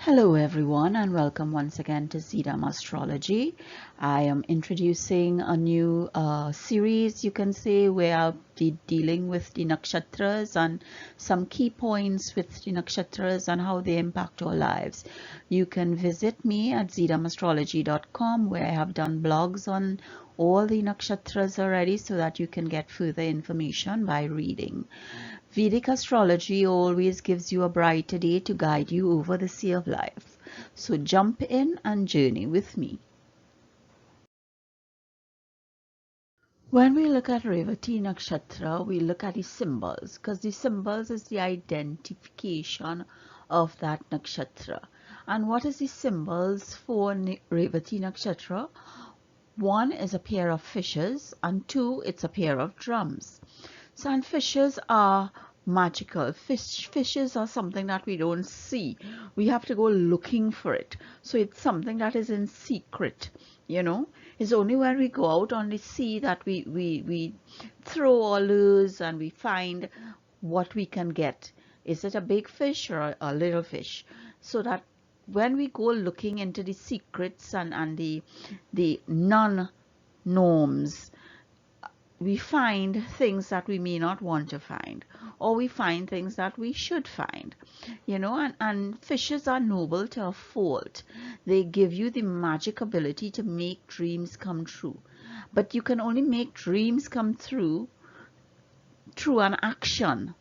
Hello everyone and welcome once again to Zeedam Astrology. I am introducing a new series, you can say, where I'll be dealing with the nakshatras and some key points with the nakshatras and how they impact our lives. You can visit me at zeedamastrology.com, where I have done blogs on all the nakshatras already, so that you can get further information by reading. Vedic astrology always gives you a brighter day to guide you over the sea of life. So jump in and journey with me. When we look at Revati Nakshatra, we look at the symbols, because the symbols is the identification of that nakshatra. And what is the symbols for Revati Nakshatra? One is a pair of fishes, and two, it's a pair of drums. So, and fishes are magical. Fishes are something that we don't see. We have to go looking for it. So it's something that is in secret, you know. It's only when we go out on the sea that we throw our lures and we find what we can get. Is it a big fish or a little fish? So that when we go looking into the secrets and the non-norms, we find things that we may not want to find, or we find things that we should find, you know. And fishes are noble to a fault. They give you the magic ability to make dreams come true, but you can only make dreams come through through an action.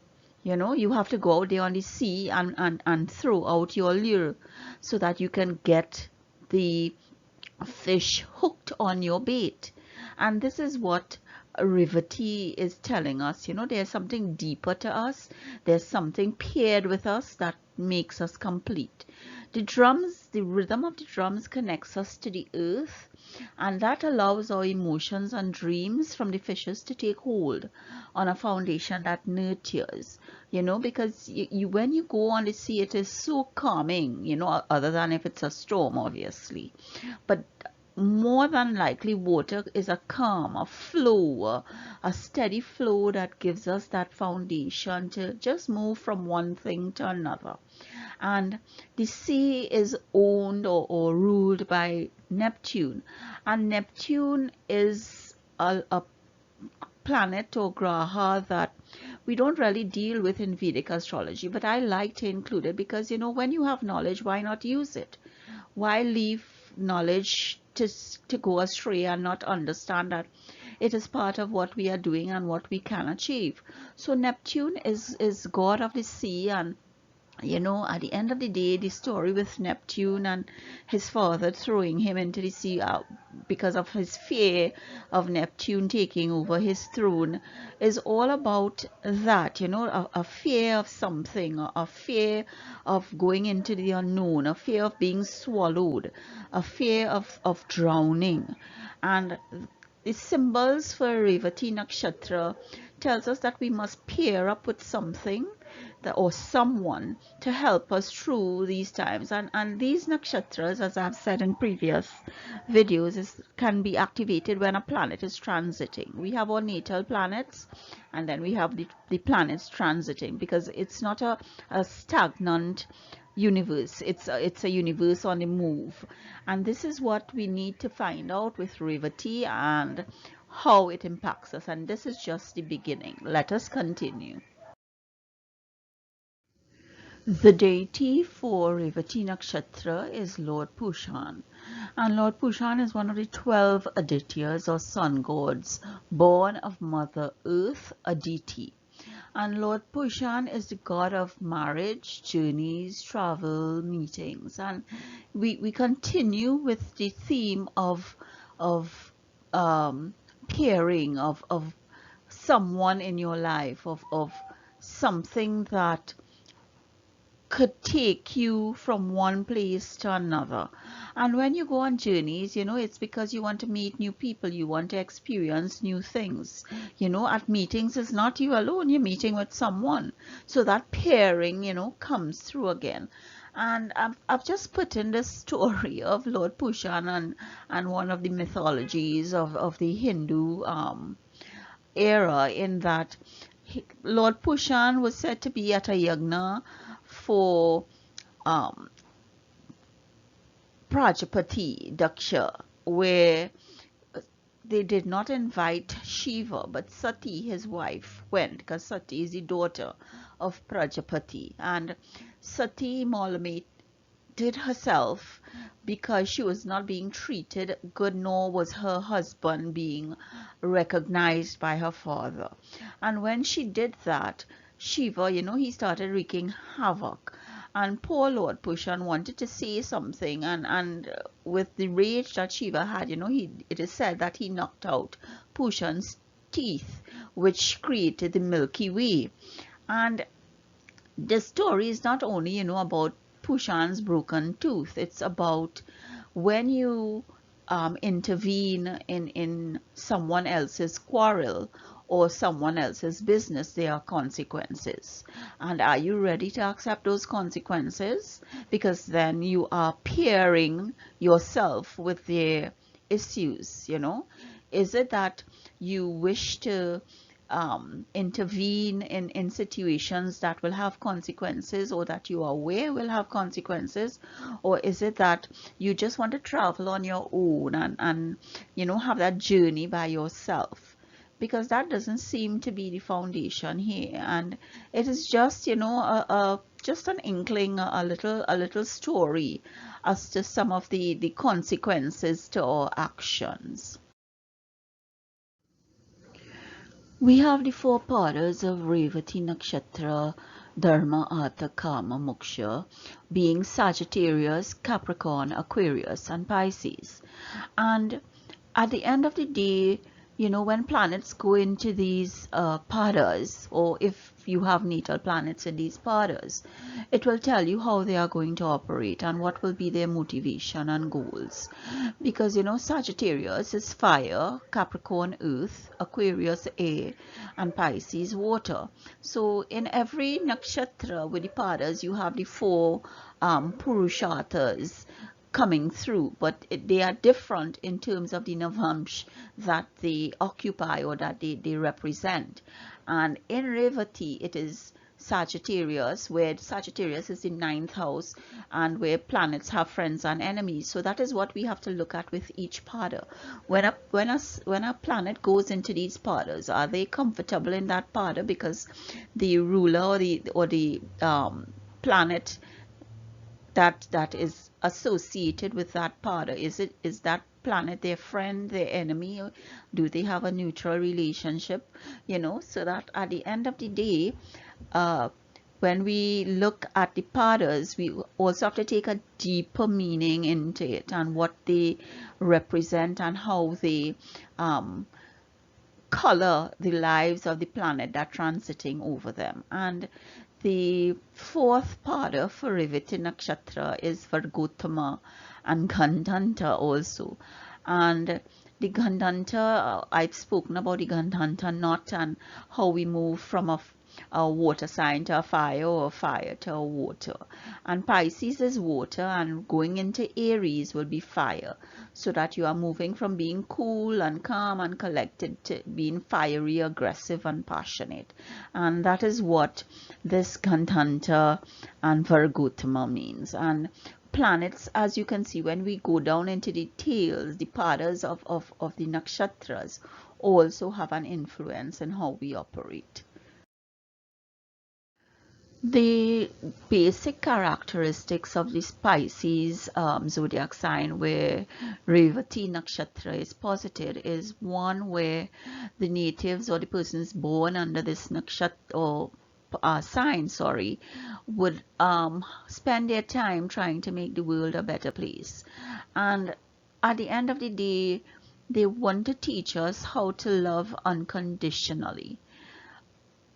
You know, you have to go out there on the sea and throw out your lure so that you can get the fish hooked on your bait. And this is what Revati is telling us. You know, there's something deeper to us. There's something paired with us that makes us complete. The drums, the rhythm of the drums connects us to the earth, and that allows our emotions and dreams from the fishes to take hold on a foundation that nurtures, you know, because when you go on the sea, it is so calming, you know, other than if it's a storm, obviously. But more than likely, water is a calm, a flow, a steady flow that gives us that foundation to just move from one thing to another. And the sea is owned or ruled by Neptune, and Neptune is a planet or graha that we don't really deal with in Vedic astrology, but I like to include it because, you know, when you have knowledge, why not use it? Why leave knowledge to go astray and not understand that it is part of what we are doing and what we can achieve? So Neptune is god of the sea, and you know, at the end of the day, the story with Neptune and his father throwing him into the sea because of his fear of Neptune taking over his throne is all about that, you know, a fear of something, a fear of going into the unknown, a fear of being swallowed, a fear of drowning. And the symbols for Revati Nakshatra tells us that we must pair up with something or someone to help us through these times. And these nakshatras, as I've said in previous videos, can be activated when a planet is transiting. We have our natal planets, and then we have the planets transiting, because it's not a stagnant universe. It's a universe on the move, and this is what we need to find out with Revati and how it impacts us. And this is just the beginning. Let us continue. The deity for Revati Nakshatra is Lord Pushan, and Lord Pushan is one of the 12 Adityas or sun gods, born of Mother Earth, Aditi. And Lord Pushan is the god of marriage, journeys, travel, meetings. And we continue with the theme of pairing, of someone in your life, of something that could take you from one place to another. And when you go on journeys, you know, it's because you want to meet new people, you want to experience new things. You know, at meetings, it's not you alone, you're meeting with someone. So that pairing, you know, comes through again. And I've just put in this story of Lord Pushan and one of the mythologies of the Hindu era, in that Lord Pushan was said to be at a yagna for um, Prajapati Daksha, where they did not invite Shiva, but Sati, his wife, went, because Sati is the daughter of Prajapati. And Sati Molamated herself because she was not being treated good, nor was her husband being recognized by her father. And when she did that, Shiva, he started wreaking havoc. And poor Lord Pushan wanted to say something, and with the rage that Shiva had, it is said that he knocked out Pushan's teeth, which created the Milky Way. And this story is not only, about Pushan's broken tooth. It's about when you intervene in someone else's quarrel or someone else's business, there are consequences. And are you ready to accept those consequences? Because then you are pairing yourself with their issues, Is it that you wish to intervene in situations that will have consequences, or that you are aware will have consequences? Or is it that you just want to travel on your own and have that journey by yourself? Because that doesn't seem to be the foundation here, and it is just just an inkling, a little story as to some of the consequences to our actions. We have the four padas of Revati Nakshatra, Dharma, Artha, Kama, Moksha, being Sagittarius, Capricorn, Aquarius, and Pisces. And at the end of the day, when planets go into these padas, or if you have natal planets in these padas, it will tell you how they are going to operate and what will be their motivation and goals. Because Sagittarius is fire, Capricorn earth, Aquarius air, and Pisces water. So in every nakshatra with the padas, you have the four purusharthas coming through, but they are different in terms of the navamsh that they occupy or that they represent. And in Revati, it is Sagittarius, where Sagittarius is the ninth house, and where planets have friends and enemies. So that is what we have to look at with each pada. When a planet goes into these padas, are they comfortable in that pada because the ruler or the planet that is associated with that pada, is that planet their friend, their enemy, or do they have a neutral relationship? So that at the end of the day, when we look at the padas, we also have to take a deeper meaning into it and what they represent and how they color the lives of the planet that transiting over them. And the fourth pada for Revati Nakshatra is Vargotama and Gandhanta also. And the Gandhanta, I've spoken about the Gandhanta knot and how we move from a water sign to a fire, or a fire to a water. And Pisces is water, and going into Aries will be fire, so that you are moving from being cool and calm and collected to being fiery, aggressive, and passionate. And that is what this Gandhanta and Vargotama means. And planets, as you can see, when we go down into details, the padas of the nakshatras also have an influence in how we operate. The basic characteristics of this Pisces zodiac sign, where Revati Nakshatra is posited, is one where the natives or the persons born under this nakshatra or sign, would spend their time trying to make the world a better place. And at the end of the day, they want to teach us how to love unconditionally.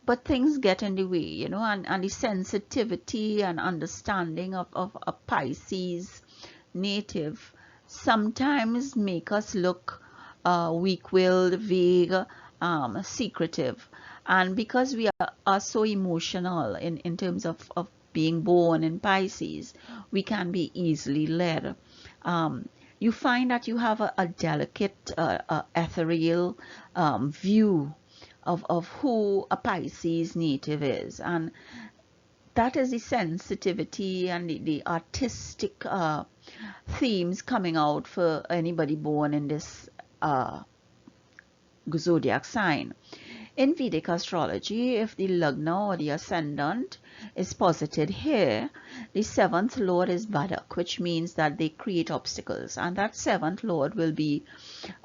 But things get in the way, and the sensitivity and understanding of a Pisces native sometimes make us look weak-willed, vague, secretive. And because we are so emotional in terms of being born in Pisces, we can be easily led. You find that you have a delicate, ethereal view of who a Pisces native is. And that is the sensitivity and the artistic themes coming out for anybody born in this zodiac sign. In Vedic astrology, if the lagna or the ascendant is posited here, the seventh lord is Vadak, which means that they create obstacles, and that seventh lord will be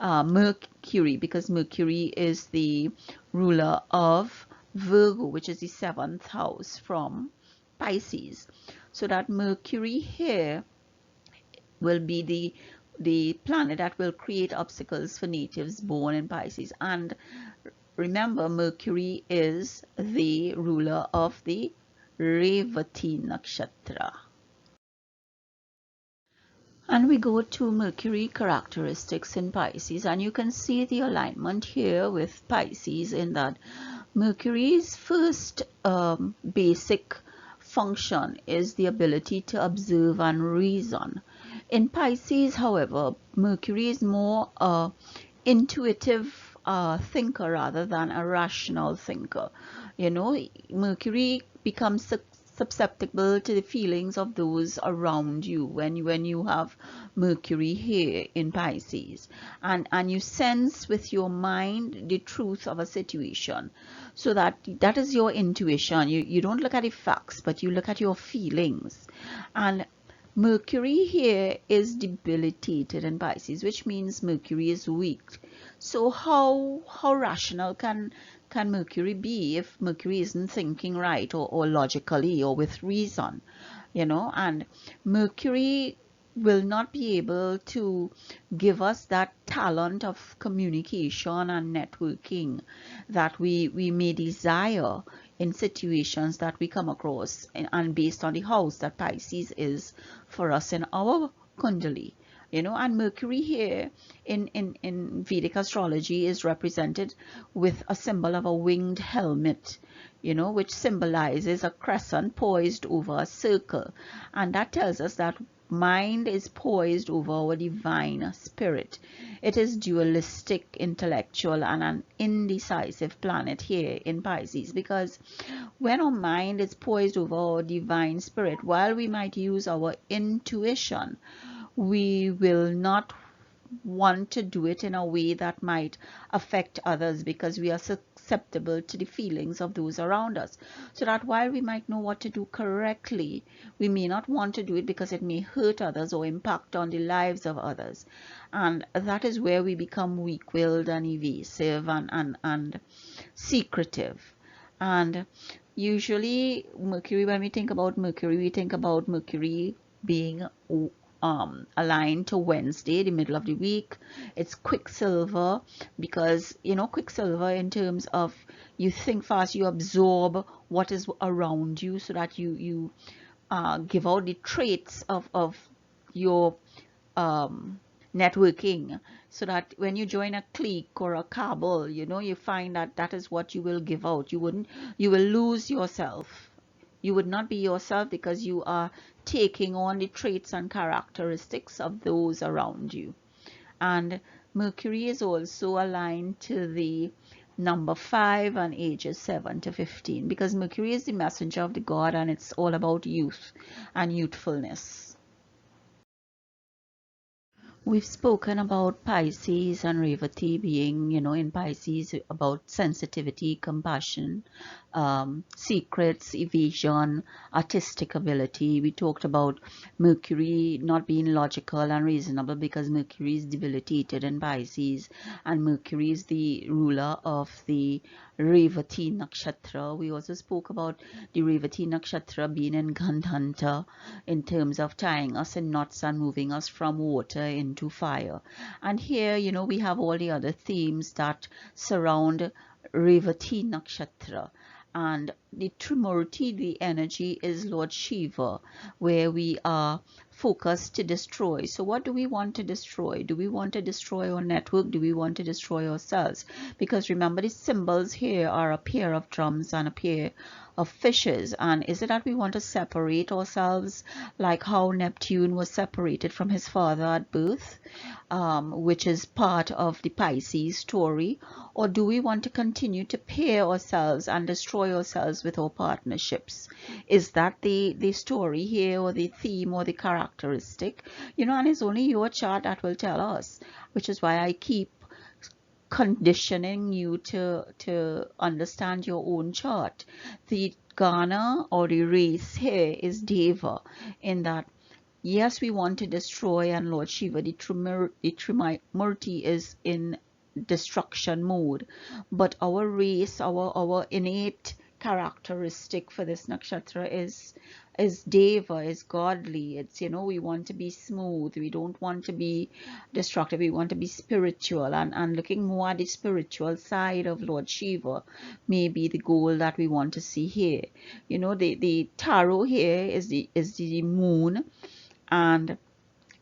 Mercury, because Mercury is the ruler of Virgo, which is the seventh house from Pisces. So that Mercury here will be the planet that will create obstacles for natives born in Pisces. And remember, Mercury is the ruler of the Revati Nakshatra. And we go to Mercury characteristics in Pisces, and you can see the alignment here with Pisces in that Mercury's first basic function is the ability to observe and reason. In Pisces, however, Mercury is more intuitive thinker rather than a rational thinker. You know, Mercury becomes susceptible to the feelings of those around you when you have Mercury here in Pisces, and you sense with your mind the truth of a situation, so that is your intuition. You don't look at the facts, but you look at your feelings. And Mercury here is debilitated in Pisces, which means Mercury is weak. So how rational can Mercury be if Mercury isn't thinking right or logically or with reason, you know? And Mercury will not be able to give us that talent of communication and networking that we may desire in situations that we come across, and based on the house that Pisces is for us in our Kundali. You know, and Mercury here in Vedic astrology is represented with a symbol of a winged helmet, you know, which symbolizes a crescent poised over a circle. And that tells us that mind is poised over our divine spirit. It is dualistic, intellectual, and an indecisive planet here in Pisces, because when our mind is poised over our divine spirit, while we might use our intuition, we will not want to do it in a way that might affect others, because we are susceptible to the feelings of those around us. So that while we might know what to do correctly, we may not want to do it because it may hurt others or impact on the lives of others. And that is where we become weak-willed and evasive and secretive. And usually Mercury, when we think about Mercury, we think about Mercury being aligned to Wednesday, the middle of the week. It's Quicksilver, because, you know, Quicksilver in terms of you think fast, you absorb what is around you, so that you give out the traits of your networking, so that when you join a clique or a cabal, you know, you find that that is what you will give out. You will lose yourself. You would not be yourself, because you are taking on the traits and characteristics of those around you. And Mercury is also aligned to the number 5 and ages 7 to 15, because Mercury is the messenger of the god, and it's all about youth and youthfulness. We've spoken about Pisces and Revati being, you know, in Pisces about sensitivity, compassion, secrets, evasion, artistic ability. We talked about Mercury not being logical and reasonable, because Mercury is debilitated in Pisces, and Mercury is the ruler of the Revati Nakshatra. We also spoke about the Revati Nakshatra being in Gandhanta in terms of tying us in knots and moving us from water into fire. And here, you know, we have all the other themes that surround Revati Nakshatra. And the Trimurti, the energy, is Lord Shiva, where we are focus to destroy. So what do we want to destroy? Do we want to destroy our network? Do we want to destroy ourselves? Because remember, the symbols here are a pair of drums and a pair of fishes. And is it that we want to separate ourselves, like how Neptune was separated from his father at birth, which is part of the Pisces story? Or do we want to continue to pair ourselves and destroy ourselves with our partnerships? Is that the story here, or the theme, or the characteristic? And it's only your chart that will tell us, which is why I keep conditioning you to understand your own chart. The Ghana or the race here is Deva, in that yes, we want to destroy, and Lord Shiva, the Trimurti, is in destruction mode, but our race, our innate characteristic for this nakshatra is Deva, is godly. It's, we want to be smooth, we don't want to be destructive, we want to be spiritual, and looking more at the spiritual side of Lord Shiva may be the goal that we want to see here. The tarot here is the moon, and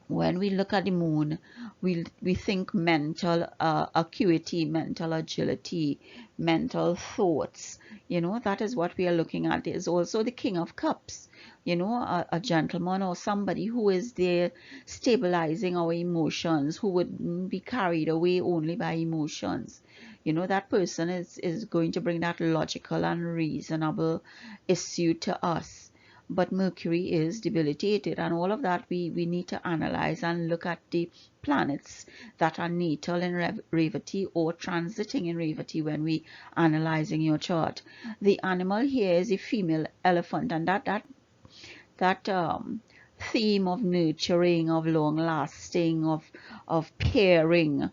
when we look at the moon, we think mental acuity, mental agility, mental thoughts. That is what we are looking at. Is also the King of Cups, a gentleman or somebody who is there stabilizing our emotions, who would be carried away only by emotions. That person is going to bring that logical and reasonable issue to us. But Mercury is debilitated, and all of that we need to analyze and look at the planets that are natal in Revati or transiting in Revati when we analyzing your chart. The animal here is a female elephant, and that theme of nurturing, of long lasting, of pairing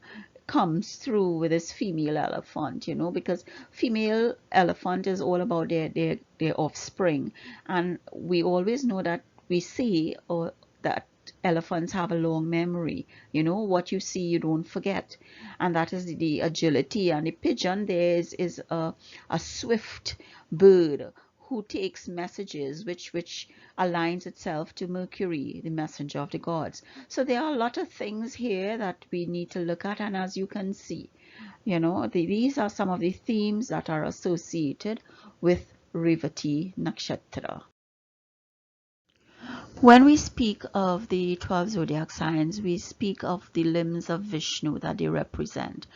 comes through with this female elephant, because female elephant is all about their offspring, and we always know that we see that elephants have a long memory. What you see you don't forget, and that is the agility. And the pigeon there is a swift bird who takes messages, which aligns itself to Mercury, the messenger of the gods. So there are a lot of things here that we need to look at, and as you can see, these are some of the themes that are associated with Revati Nakshatra. When we speak of the 12 zodiac signs, we speak of the limbs of Vishnu that they represent.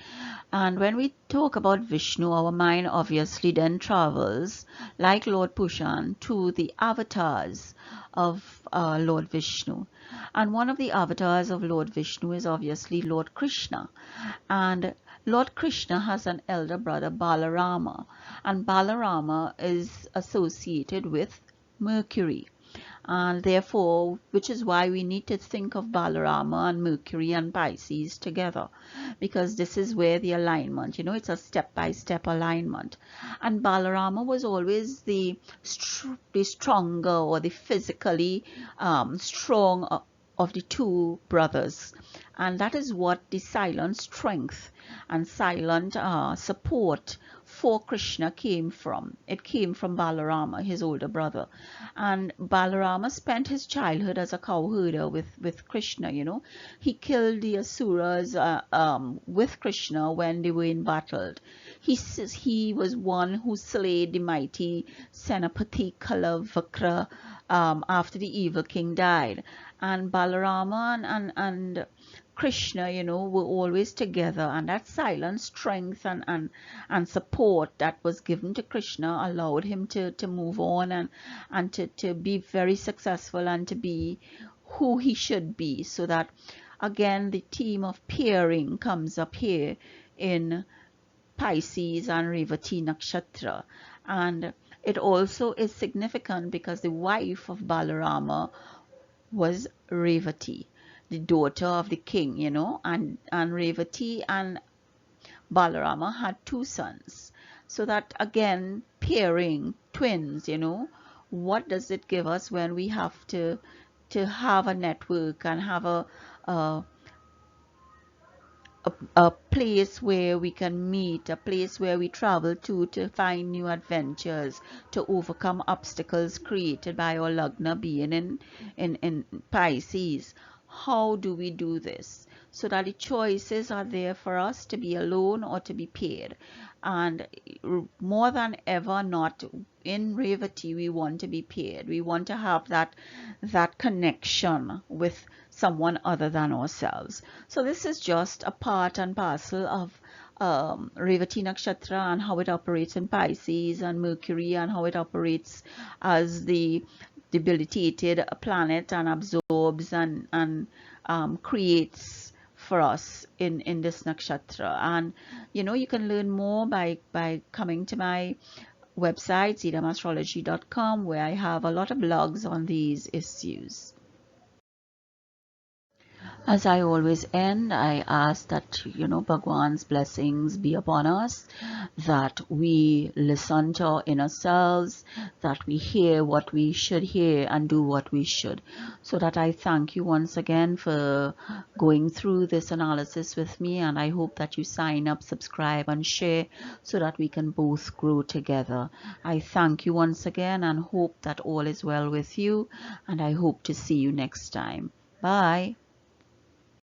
And when we talk about Vishnu, our mind obviously then travels, like Lord Pushan, to the avatars of Lord Vishnu. And one of the avatars of Lord Vishnu is obviously Lord Krishna. And Lord Krishna has an elder brother, Balarama. And Balarama is associated with Mercury. And therefore, which is why we need to think of Balarama and Mercury and Pisces together, because this is where the alignment, it's a step-by-step alignment. And Balarama was always the stronger, or the physically strong of the two brothers, and that is what the silent strength and silent support for Krishna came from. It came from Balarama, his older brother. And Balarama spent his childhood as a cowherder with Krishna. He killed the asuras with Krishna when they were in battle. He was one who slayed the mighty Senapati Kalavakra after the evil king died. And Balarama and Krishna, were always together, and that silent strength and support that was given to Krishna allowed him to move on and to be very successful and to be who he should be. So that again the theme of pairing comes up here in Pisces and Revati Nakshatra. And it also is significant because the wife of Balarama was Revati, the daughter of the king, and Revati and Balarama had two sons. So that again, pairing twins, what does it give us when we have to have a network and have a a place where we can meet, a place where we travel to find new adventures, to overcome obstacles created by our Lagna being in Pisces. How do we do this? So that the choices are there for us to be alone or to be paired. And more than ever not, in Revati, we want to be paired. We want to have that connection with someone other than ourselves. So this is just a part and parcel of Revati Nakshatra and how it operates in Pisces, and Mercury and how it operates as the debilitated planet and absorbs and creates for us in this nakshatra. And you can learn more by coming to my website zeedamastrology.com, where I have a lot of blogs on these issues. As I always end, I ask that, Bhagwan's blessings be upon us, that we listen to our inner selves, that we hear what we should hear and do what we should. So that I thank you once again for going through this analysis with me, and I hope that you sign up, subscribe, and share so that we can both grow together. I thank you once again and hope that all is well with you, and I hope to see you next time. Bye.